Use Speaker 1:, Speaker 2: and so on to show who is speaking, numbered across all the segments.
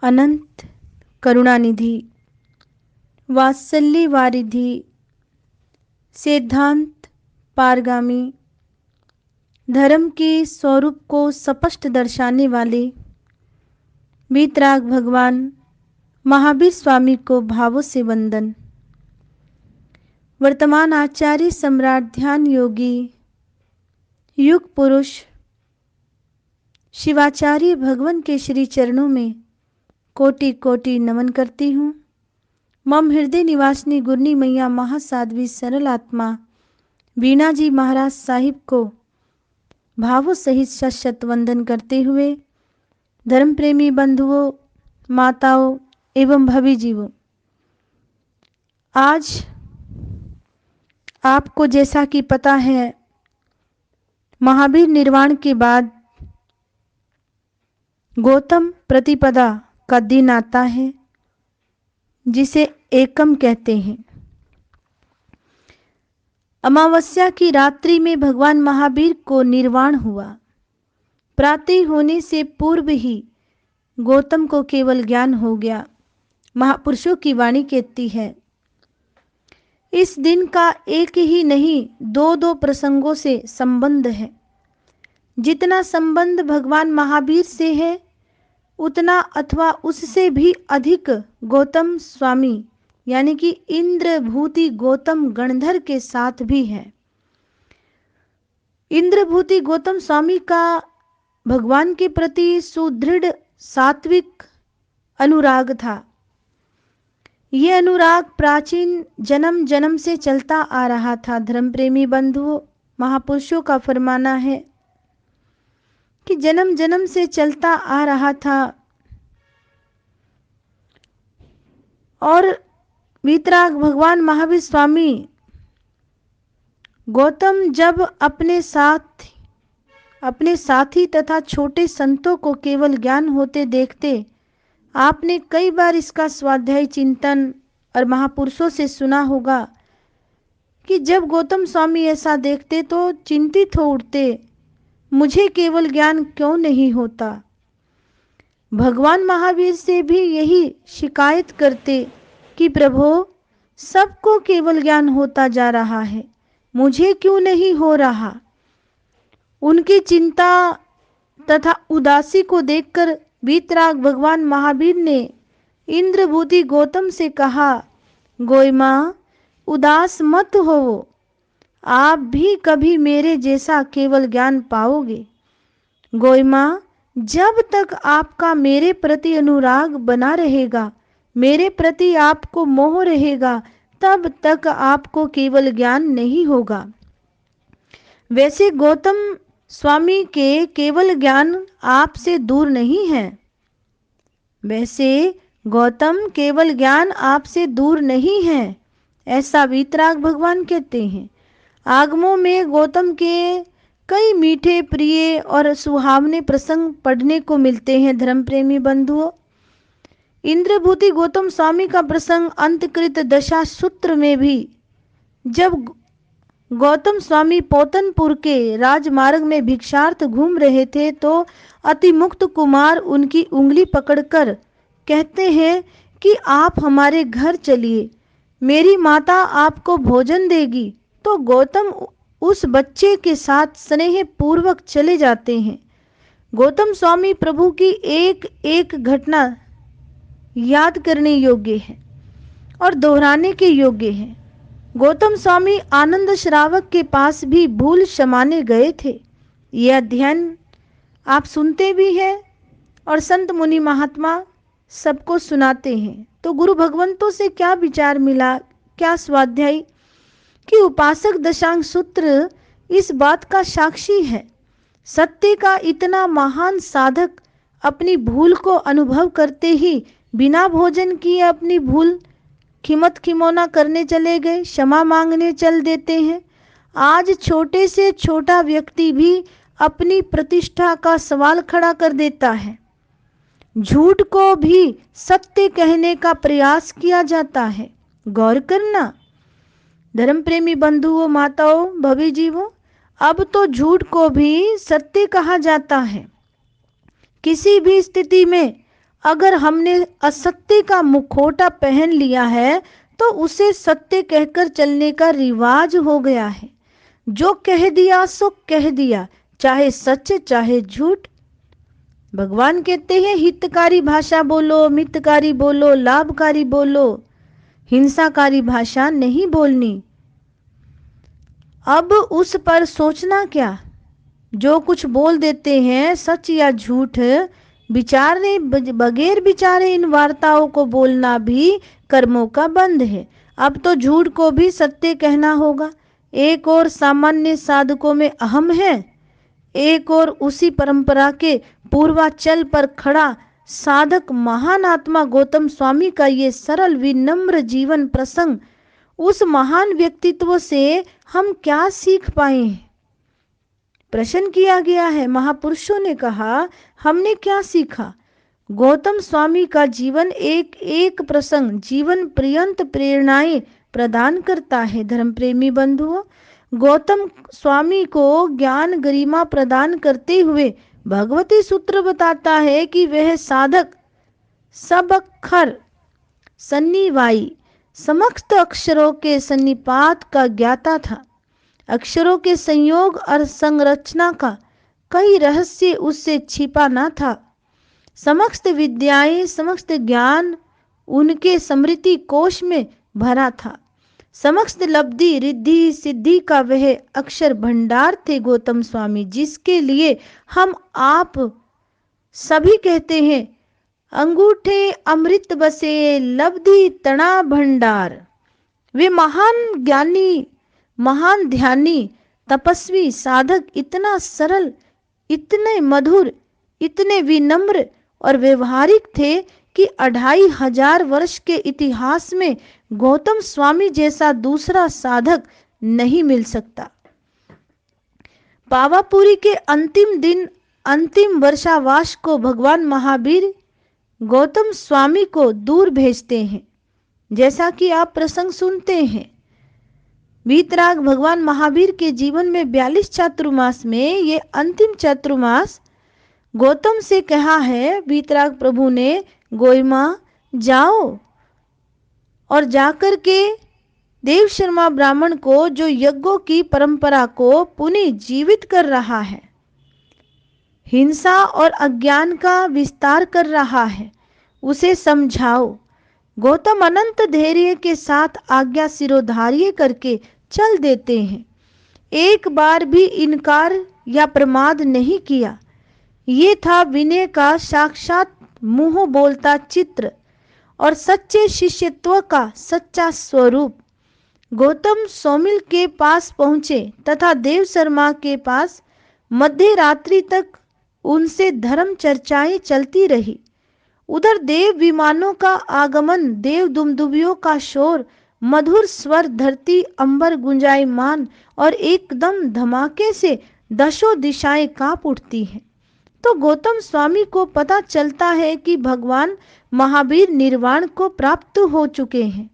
Speaker 1: अनंत करुणानिधि, वात्सल्य वारिधि, सिद्धांत पारगामी, धर्म के स्वरूप को स्पष्ट दर्शाने वाले वीतराग भगवान महावीर स्वामी को भावों से वंदन। वर्तमान आचार्य सम्राट ध्यान योगी युग पुरुष शिवाचार्य भगवान के श्री चरणों में कोटि कोटि नमन करती हूँ। मम हृदय निवासिनी गुरनी मैया महासाध्वी सरल आत्मा वीणा जी महाराज साहिब को भावों सहित शत वंदन करते हुए धर्म प्रेमी बंधुओं, माताओं एवं भवी जीवों, आज आपको जैसा कि पता है महावीर निर्वाण के बाद गौतम प्रतिपदा का दिन आता है जिसे एकम कहते हैं। अमावस्या की रात्रि में भगवान महावीर को निर्वाण हुआ। प्रातः होने से पूर्व ही गौतम को केवल ज्ञान हो गया। महापुरुषों की वाणी कहती है, इस दिन का एक ही नहीं दो दो प्रसंगों से संबंध है। जितना संबंध भगवान महावीर से है उतना अथवा उससे भी अधिक गौतम स्वामी यानी कि इंद्रभूति गौतम गणधर के साथ भी है। इंद्रभूति गौतम स्वामी का भगवान के प्रति सुदृढ़ सात्विक अनुराग था। यह अनुराग प्राचीन जन्म जन्म से चलता आ रहा था। धर्म प्रेमी बंधुओं, महापुरुषों का फरमाना है कि जन्म जन्म से चलता आ रहा था और वीतराग भगवान महावीर स्वामी गौतम जब अपने साथी तथा छोटे संतों को केवल ज्ञान होते देखते, आपने कई बार इसका स्वाध्याय चिंतन और महापुरुषों से सुना होगा कि जब गौतम स्वामी ऐसा देखते तो चिंतित हो उठते, मुझे केवल ज्ञान क्यों नहीं होता। भगवान महावीर से भी यही शिकायत करते कि प्रभु सबको केवल ज्ञान होता जा रहा है, मुझे क्यों नहीं हो रहा। उनकी चिंता तथा उदासी को देखकर वीतराग भगवान महावीर ने इंद्रभूति गौतम से कहा, गोयमा उदास मत हो, आप भी कभी मेरे जैसा केवल ज्ञान पाओगे। गोयमा, जब तक आपका मेरे प्रति अनुराग बना रहेगा, मेरे प्रति आपको मोह रहेगा, तब तक आपको केवल ज्ञान नहीं होगा। वैसे गौतम स्वामी के केवल ज्ञान आपसे दूर नहीं है। ऐसा वीतराग भगवान कहते हैं। आगमों में गौतम के कई मीठे प्रिय और सुहावने प्रसंग पढ़ने को मिलते हैं। धर्म प्रेमी बंधुओं, इंद्रभूति गौतम स्वामी का प्रसंग अंतकृत दशा सूत्र में भी, जब गौतम स्वामी पोतनपुर के राजमार्ग में भिक्षार्थ घूम रहे थे तो अतिमुक्त कुमार उनकी उंगली पकड़कर कहते हैं कि आप हमारे घर चलिए, मेरी माता आपको भोजन देगी। तो गौतम उस बच्चे के साथ स्नेह पूर्वक चले जाते हैं। गौतम स्वामी प्रभु की एक एक घटना याद करने योग्य है और दोहराने के योग्य है। गौतम स्वामी आनंद श्रावक के पास भी भूल क्षमाने गए थे। यह अध्ययन आप सुनते भी हैं और संत मुनि महात्मा सबको सुनाते हैं। तो गुरु भगवंतों से क्या विचार मिला, क्या स्वाध्याय, कि उपासक दशांग सूत्र इस बात का साक्षी है। सत्य का इतना महान साधक अपनी भूल को अनुभव करते ही बिना भोजन किए अपनी भूल खिमत खिमौना करने चले गए, क्षमा मांगने चल देते हैं। आज छोटे से छोटा व्यक्ति भी अपनी प्रतिष्ठा का सवाल खड़ा कर देता है। झूठ को भी सत्य कहने का प्रयास किया जाता है। गौर करना धर्म प्रेमी बंधुओं, माताओं, भवी जीवों, अब तो झूठ को भी सत्य कहा जाता है। किसी भी स्थिति में अगर हमने असत्य का मुखौटा पहन लिया है तो उसे सत्य कहकर चलने का रिवाज हो गया है। जो कह दिया सो कह दिया, चाहे सच चाहे झूठ। भगवान कहते हैं हितकारी भाषा बोलो, मितकारी बोलो, लाभकारी बोलो, हिंसाकारी भाषा नहीं बोलनी। अब उस पर सोचना क्या? जो कुछ बोल देते हैं सच या झूठ, विचारने बगैर विचारे इन वार्ताओं को बोलना भी कर्मों का बंध है। अब तो झूठ को भी सत्य कहना होगा। एक और सामान्य साधकों में अहम है, एक और उसी परंपरा के पूर्वाचल पर खड़ा साधक महान आत्मा गौतम स्वामी का ये सरल विनम्र जीवन प्रसंग। उस महान व्यक्तित्व से हम क्या सीख पाए हैं? प्रश्न किया गया है। महापुरुषों ने कहा हमने क्या सीखा? गौतम स्वामी का जीवन एक एक प्रसंग जीवन पर्यंत प्रेरणाएं प्रदान करता है। धर्म प्रेमी बंधुओं, गौतम स्वामी को ज्ञान गरिमा प्रदान करते हुए भगवती सूत्र बताता है कि वह साधक सब अक्षर सन्निवाई समस्त अक्षरों के सन्निपात का ज्ञाता था। अक्षरों के संयोग और संरचना का कई रहस्य उससे छिपा न था। समस्त विद्याएं समस्त ज्ञान उनके स्मृति कोश में भरा था। समस्त लब्धि रिद्धि सिद्धि का वह अक्षर भंडार थे गौतम स्वामी, जिसके लिए हम आप सभी कहते हैं अंगूठे अमृत बसे लब्धि तना भंडार। वे महान ज्ञानी, महान ध्यानी, तपस्वी साधक इतना सरल, इतने मधुर, इतने विनम्र और व्यवहारिक थे कि 2500 वर्ष के इतिहास में गौतम स्वामी जैसा दूसरा साधक नहीं मिल सकता। पावापुरी के अंतिम दिन अंतिम वर्षावास को भगवान महावीर गौतम स्वामी को दूर भेजते हैं। जैसा कि आप प्रसंग सुनते हैं, वीतराग भगवान महावीर के जीवन में 42 चातुर्मास में ये अंतिम चातुर्मास गौतम से कहा है। वीतराग प्रभु ने गोइमा जाओ और जाकर के देव शर्मा ब्राह्मण को, जो यज्ञों की परंपरा को पुनः जीवित कर रहा है, हिंसा और अज्ञान का विस्तार कर रहा है, उसे समझाओ। गौतम अनंत धैर्य के साथ आज्ञा सिरोधार्य करके चल देते हैं। एक बार भी इनकार या प्रमाद नहीं किया। ये था विनय का साक्षात मुंह बोलता चित्र और सच्चे शिष्यत्व का सच्चा स्वरूप। गौतम सौमिल के पास पहुंचे तथा देव शर्मा के पास मध्य रात्रि तक उनसे धर्म चर्चाएं चलती रही। उधर देव विमानों का आगमन, देव दुमदुबियों का शोर, मधुर स्वर, धरती अंबर गुंजायमान और एकदम धमाके से दशों दिशाएं कांप उठती हैं। तो गौतम स्वामी को पता चलता है कि भगवान महावीर निर्वाण को प्राप्त हो चुके हैं।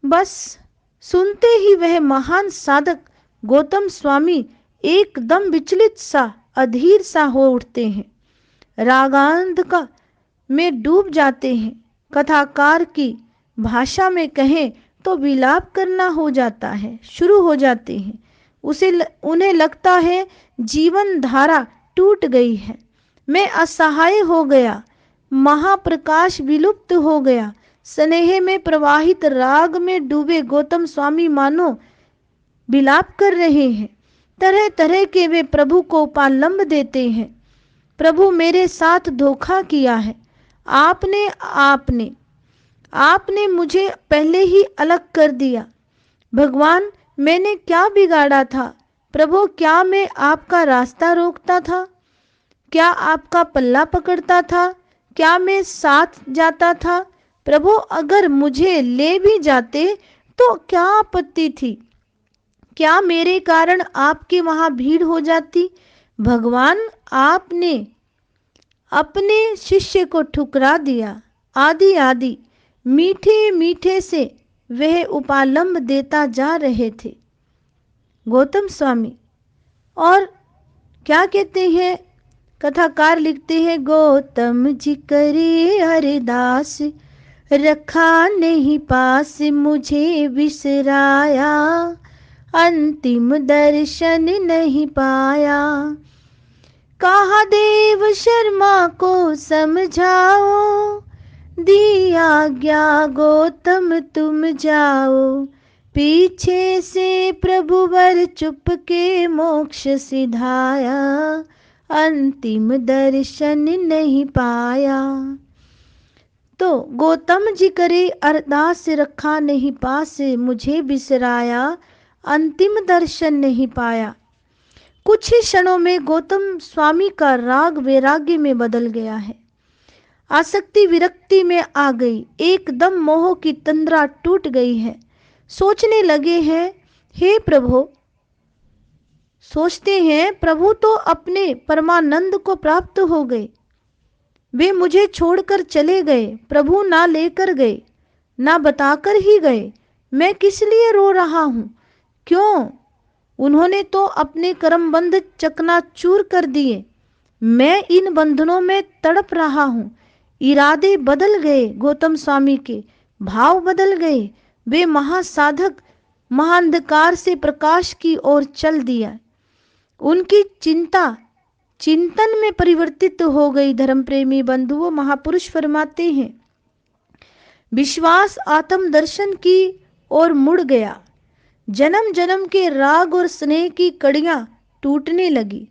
Speaker 1: बस सुनते ही वह महान साधक गौतम स्वामी एकदम विचलित सा, अधीर सा हो उठते हैं, रागांध में डूब जाते हैं। कथाकार की भाषा में कहें तो विलाप करना हो जाता है, शुरू हो जाते हैं। उन्हें लगता है जीवन धारा टूट गई है, मैं असहाय हो गया, महाप्रकाश विलुप्त हो गया। स्नेह में प्रवाहित राग में डूबे गौतम स्वामी मानो विलाप कर रहे हैं। तरह तरह के वे प्रभु को उपालंब देते हैं। प्रभु मेरे साथ धोखा किया है, आपने मुझे पहले ही अलग कर दिया। भगवान मैंने क्या बिगाड़ा था? प्रभु क्या मैं आपका रास्ता रोकता था? क्या आपका पल्ला पकड़ता था? क्या मैं साथ जाता था? प्रभु अगर मुझे ले भी जाते तो क्या आपत्ति थी? क्या मेरे कारण आपके वहां भीड़ हो जाती? भगवान आपने अपने शिष्य को ठुकरा दिया। आदि आदि मीठे मीठे से वह उपालंब देता जा रहे थे गौतम स्वामी। और क्या कहते हैं? कथाकार लिखते हैं, गौतम जी करे अरदास, रखा नहीं पास मुझे बिसराया, अंतिम दर्शन नहीं पाया। कहा देव शर्मा को समझाओ, दी आज्ञा गौतम तुम जाओ, पीछे से प्रभु वर चुप के मोक्ष सिधाया, अंतिम दर्शन नहीं पाया। तो गौतम जी करे अरदास, रखा नहीं पास मुझे बिसराया, अंतिम दर्शन नहीं पाया। कुछ ही क्षणों में गौतम स्वामी का राग वैराग्य में बदल गया है। आसक्ति विरक्ति में आ गई, एकदम मोह की तंद्रा टूट गई है। सोचने लगे हैं, हे प्रभु, सोचते हैं प्रभु तो अपने परमानंद को प्राप्त हो गए, वे मुझे छोड़कर चले गए, प्रभु ना लेकर गए, ना बताकर ही गए, मैं किस लिए रो रहा हूं, क्यों? उन्होंने तो अपने कर्मबंध चकनाचूर कर दिए, मैं इन बंधनों में तड़प रहा हूं। इरादे बदल गए गौतम स्वामी के, भाव बदल गए, वे महासाधक महाअंधकार से प्रकाश की ओर चल दिया। उनकी चिंता चिंतन में परिवर्तित हो गई। धर्म प्रेमी बंधुओं, महापुरुष फरमाते हैं, विश्वास आत्म दर्शन की ओर मुड़ गया। जन्म जन्म के राग और स्नेह की कड़ियां टूटने लगी।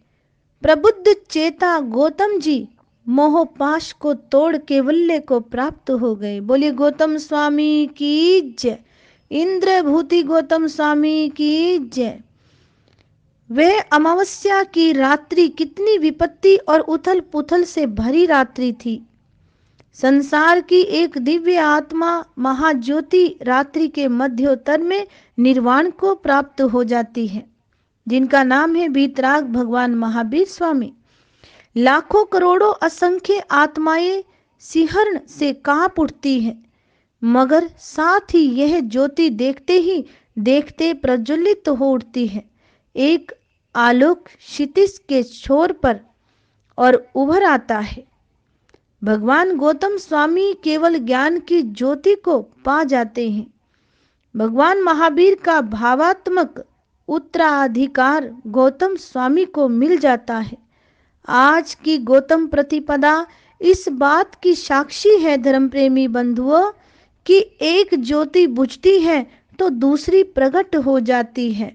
Speaker 1: प्रबुद्ध चेता गौतम जी मोहपाश को तोड़ केवल्य को प्राप्त हो गए। बोलिए गौतम स्वामी की जय, इंद्रभूति गौतम स्वामी की जय। वह अमावस्या की रात्रि कितनी विपत्ति और उथल पुथल से भरी रात्रि थी। संसार की एक दिव्य आत्मा महाज्योति रात्रि के मध्योत्तर में निर्वाण को प्राप्त हो जाती है, जिनका नाम है वीतराग भगवान महावीर स्वामी। लाखों करोड़ों असंख्य आत्माएं सिहरण से कांप उठती हैं, मगर साथ ही यह ज्योति देखते ही देखते प्रज्वलित हो उठती है। एक आलोक क्षितिज के छोर पर और उभर आता है। भगवान गौतम स्वामी केवल ज्ञान की ज्योति को पा जाते हैं। भगवान महावीर का भावात्मक उत्तराधिकार गौतम स्वामी को मिल जाता है। आज की गौतम प्रतिपदा इस बात की साक्षी है धर्म प्रेमी बंधुओं, कि एक ज्योति बुझती है तो दूसरी प्रकट हो जाती है।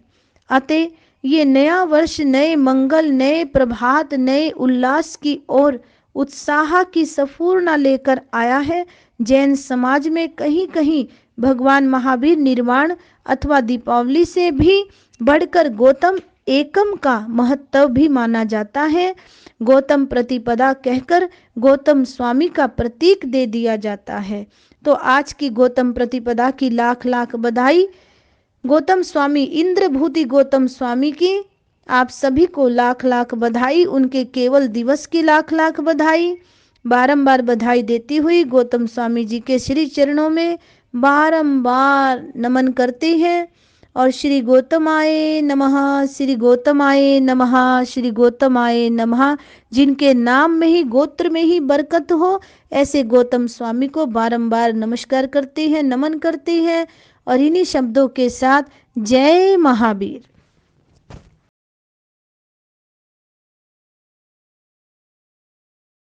Speaker 1: अतः ये नया वर्ष नए मंगल, नए प्रभात, नए उल्लास की ओर उत्साह की संपूर्ण लेकर आया है। जैन समाज में कहीं कहीं भगवान महावीर निर्वाण अथवा दीपावली से भी बढ़कर गौतम एकम का महत्व भी माना जाता है। गौतम प्रतिपदा कहकर गौतम स्वामी का प्रतीक दे दिया जाता है। तो आज की गौतम प्रतिपदा की लाख लाख बधाई गौतम स्वामी, इंद्रभूति गौतम स्वामी की आप सभी को लाख लाख बधाई। उनके केवल दिवस की लाख लाख बधाई। बारंबार बधाई देती हुई गौतम स्वामी जी के श्री चरणों में बारंबार नमन करते हैं और श्री गौतमाय नमः, श्री गौतमाय नमः, श्री गौतमाय नमः। जिनके नाम में ही, गोत्र में ही बरकत हो, ऐसे गौतम स्वामी को बारंबार नमस्कार करते हैं, नमन करते हैं और इन्हीं शब्दों के साथ जय महावीर।